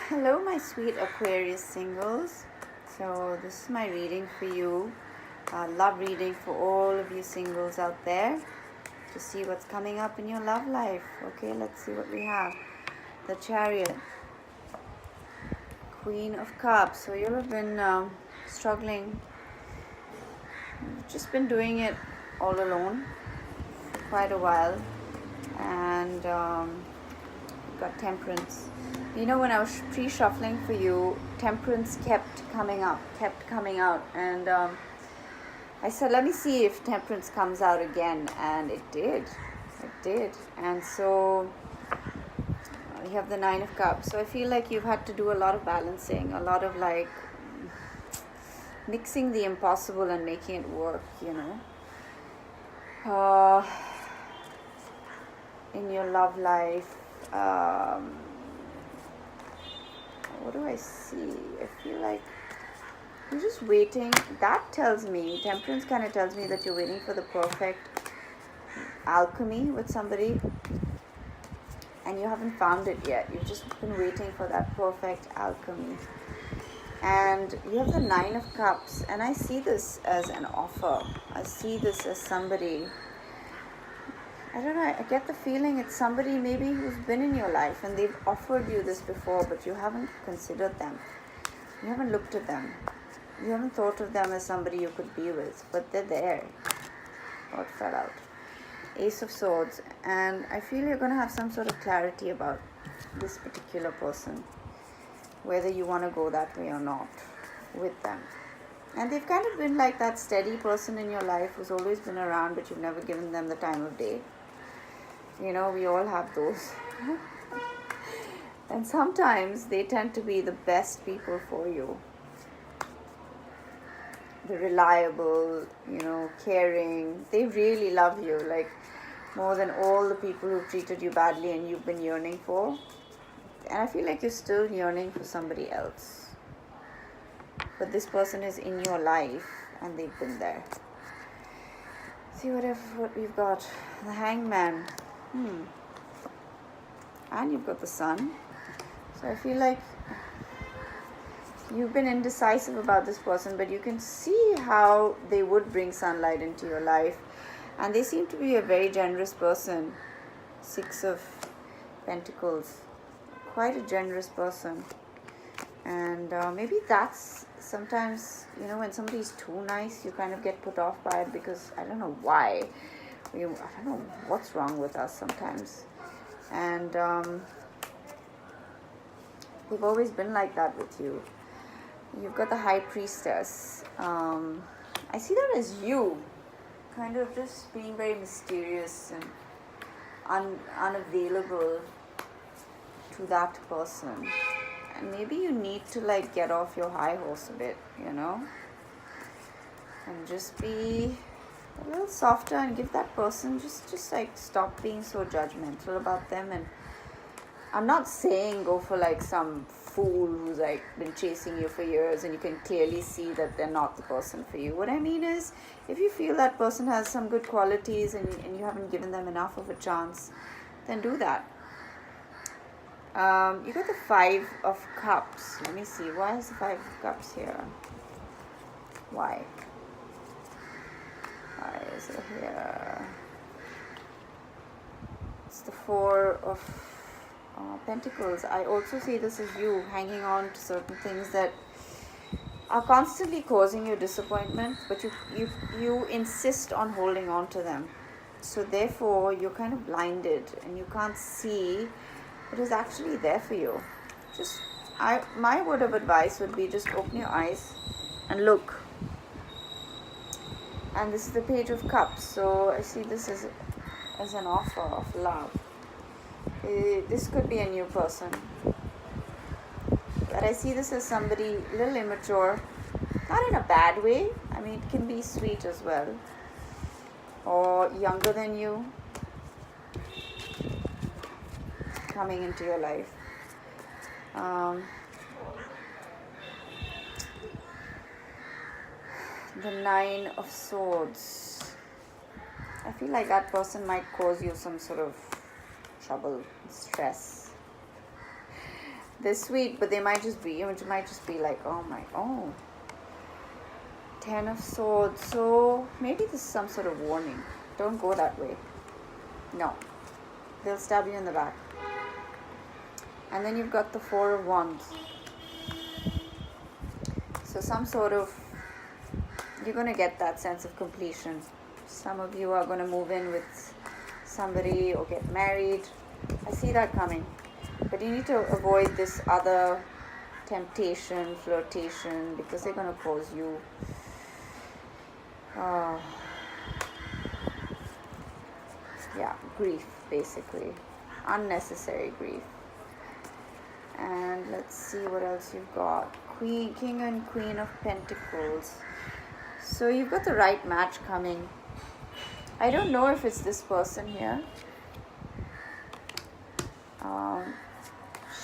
Hello, my sweet Aquarius singles. So, this is my reading for you. Love reading for all of you singles out there to see what's coming up in your love life. Okay, let's see what we have. The Chariot, Queen of Cups. So, you'll have been struggling. You've just been doing it all alone for quite a while. And you've got Temperance. You know, when I was pre-shuffling for you, Temperance kept coming out, and I said, let me see if Temperance comes out again, and it did, and so you have the Nine of Cups. So I feel like you've had to do a lot of balancing, a lot of like mixing the impossible and making it work, you know, in your love life. What do I see? I feel like you're just waiting. That tells me, Temperance kind of tells me that you're waiting for the perfect alchemy with somebody and you haven't found it yet. You've just been waiting for that perfect alchemy. And you have the Nine of Cups, and I see this as an offer. I see this as somebody, I don't know, I get the feeling it's somebody maybe who's been in your life and they've offered you this before, but you haven't considered them. You haven't looked at them. You haven't thought of them as somebody you could be with, but they're there. Oh, it fell out. Ace of Swords. And I feel you're going to have some sort of clarity about this particular person, whether you want to go that way or not with them. And they've kind of been like that steady person in your life who's always been around, but you've never given them the time of day. You know, we all have those. And sometimes they tend to be the best people for you. The reliable, you know, caring. They really love you, like more than all the people who've treated you badly and you've been yearning for. And I feel like you're still yearning for somebody else. But this person is in your life and they've been there. See what we've got. The Hangman. And you've got the Sun. So I feel like you've been indecisive about this person, but you can see how they would bring sunlight into your life. And they seem to be a very generous person. Six of Pentacles. Quite a generous person. And maybe that's sometimes, you know, when somebody's too nice, you kind of get put off by it because I don't know why. I don't know what's wrong with us sometimes. And they've always been like that with you. You've got the High Priestess. I see that as you kind of just being very mysterious and unavailable to that person. And maybe you need to like get off your high horse a bit, you know, and just be a little softer and give that person just like stop being so judgmental about them. And I'm not saying go for like some fool who's like been chasing you for years and you can clearly see that they're not the person for you. What I mean is, if you feel that person has some good qualities and you haven't given them enough of a chance, then do that. You got the Five of Cups. Let me see. Why is the Five of Cups here? Why? Why is it here? It's the Four of Pentacles. I also see this as you hanging on to certain things that are constantly causing you disappointment, but you insist on holding on to them. So therefore, you're kind of blinded and you can't see what is actually there for you. My word of advice would be just open your eyes and look. And this is the Page of Cups. So I see this as an offer of love. This could be a new person. But I see this as somebody a little immature. Not in a bad way. I mean, it can be sweet as well. Or younger than you. Coming into your life. The Nine of Swords. I feel like that person might cause you some sort of trouble, stress. They're sweet, but they might just be, it might just be like, oh, 10 of Swords. So maybe this is some sort of warning. Don't go that way. No. They'll stab you in the back. And then you've got the 4 of Wands. So some sort of, you're going to get that sense of completion. Some of you are going to move in with somebody or get married. I see that coming. But you need to avoid this other temptation, flirtation, because they're going to cause you grief, basically. Unnecessary grief. And let's see what else you've got. King and Queen of Pentacles. So you've got the right match coming. I don't know if it's this person here.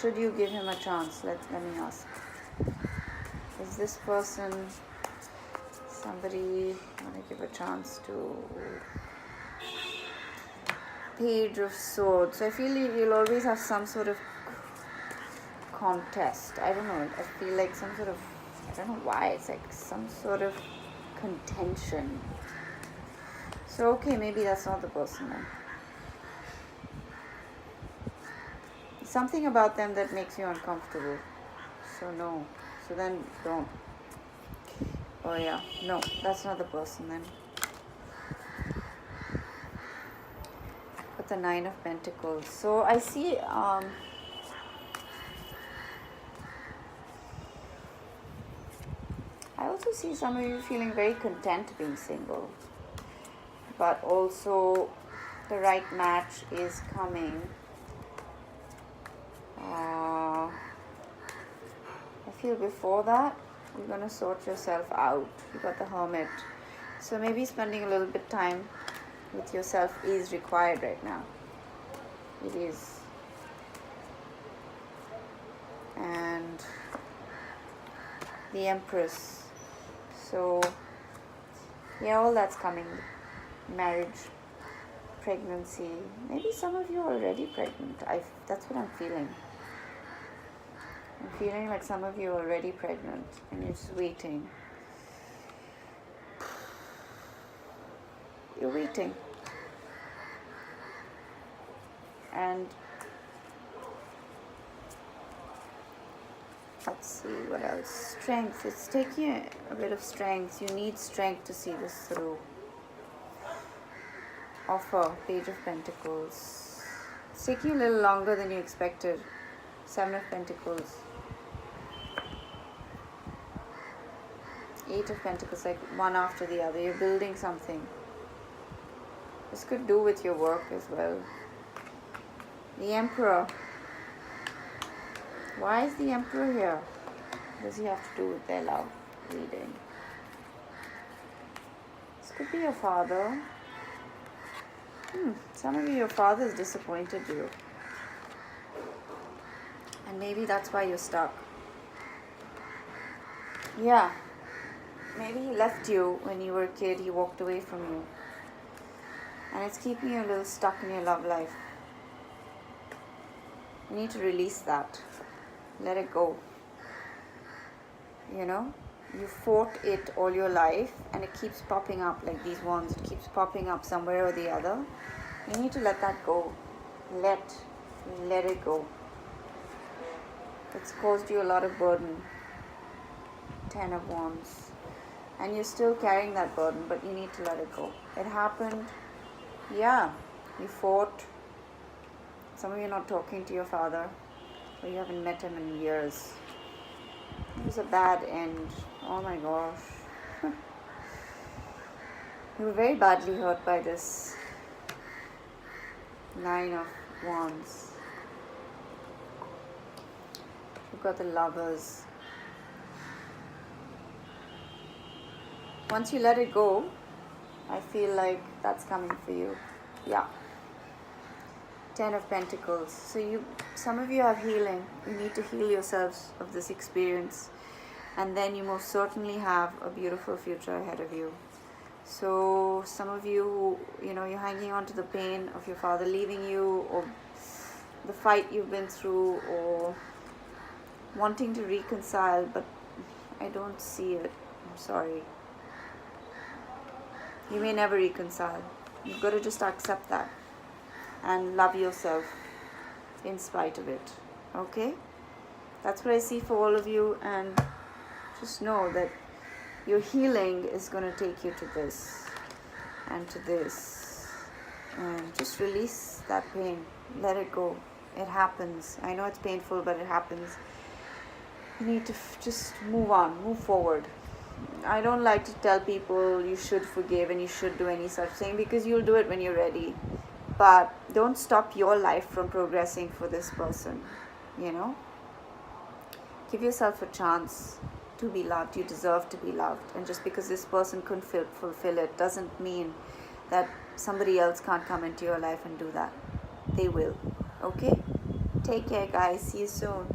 Should you give him a chance? Let me ask. Is this person somebody I want to give a chance to? Page of Swords. So I feel you'll always have some sort of contest. I don't know. I feel like some sort of, I don't know why. It's like some sort of contention. So okay, maybe that's not the person then. Something about them that makes you uncomfortable. So no. So then don't. Oh yeah. No, that's not the person then. But the 9 of Pentacles. So I see I also see some of you feeling very content being single. But also the right match is coming. I feel before that, you're going to sort yourself out. You got the Hermit. So maybe spending a little bit time with yourself is required right now. It is. And the Empress. So, yeah, all that's coming. Marriage, pregnancy. Maybe some of you are already pregnant. That's what I'm feeling. I'm feeling like some of you are already pregnant and you're just waiting. You're waiting. And let's see what else. Strength. It's taking a bit of strength. You need strength to see this through. Offer. Page of Pentacles. It's taking a little longer than you expected. 7 of Pentacles. 8 of Pentacles, like one after the other. You're building something. This could do with your work as well. The Emperor. Why is the Emperor here? What does he have to do with their love reading? This could be your father. Some of you, your father has disappointed you. And maybe that's why you're stuck. Yeah. Maybe he left you when you were a kid. He walked away from you. And it's keeping you a little stuck in your love life. You need to release that. Let it go. You know? You fought it all your life and it keeps popping up like these ones. It keeps popping up somewhere or the other. You need to let that go. Let it go. It's caused you a lot of burden. 10 of Wands. And you're still carrying that burden, but you need to let it go. It happened. Yeah. You fought. Some of you are not talking to your father. Or you haven't met him in years. It was a bad end. Oh my gosh. You were very badly hurt by this. 9 of Wands. You've got the Lovers. Once you let it go, I feel like that's coming for you. Yeah. 10 of Pentacles. So some of you have healing. You need to heal yourselves of this experience. And then you most certainly have a beautiful future ahead of you. So some of you, you're hanging on to the pain of your father leaving you, or the fight you've been through, or wanting to reconcile, but I don't see it. I'm sorry. You may never reconcile. You've got to just accept that and love yourself in spite of it. Okay? That's what I see for all of you, and just know that your healing is going to take you to this and to this, and just release that pain. Let it go. It happens. I know it's painful, but it happens. You need to just move on, move forward. I don't like to tell people you should forgive and you should do any such thing, because you'll do it when you're ready. But don't stop your life from progressing for this person, you know? Give yourself a chance to be loved. You deserve to be loved. And just because this person couldn't fulfill it doesn't mean that somebody else can't come into your life and do that. They will. Okay? Take care, guys. See you soon.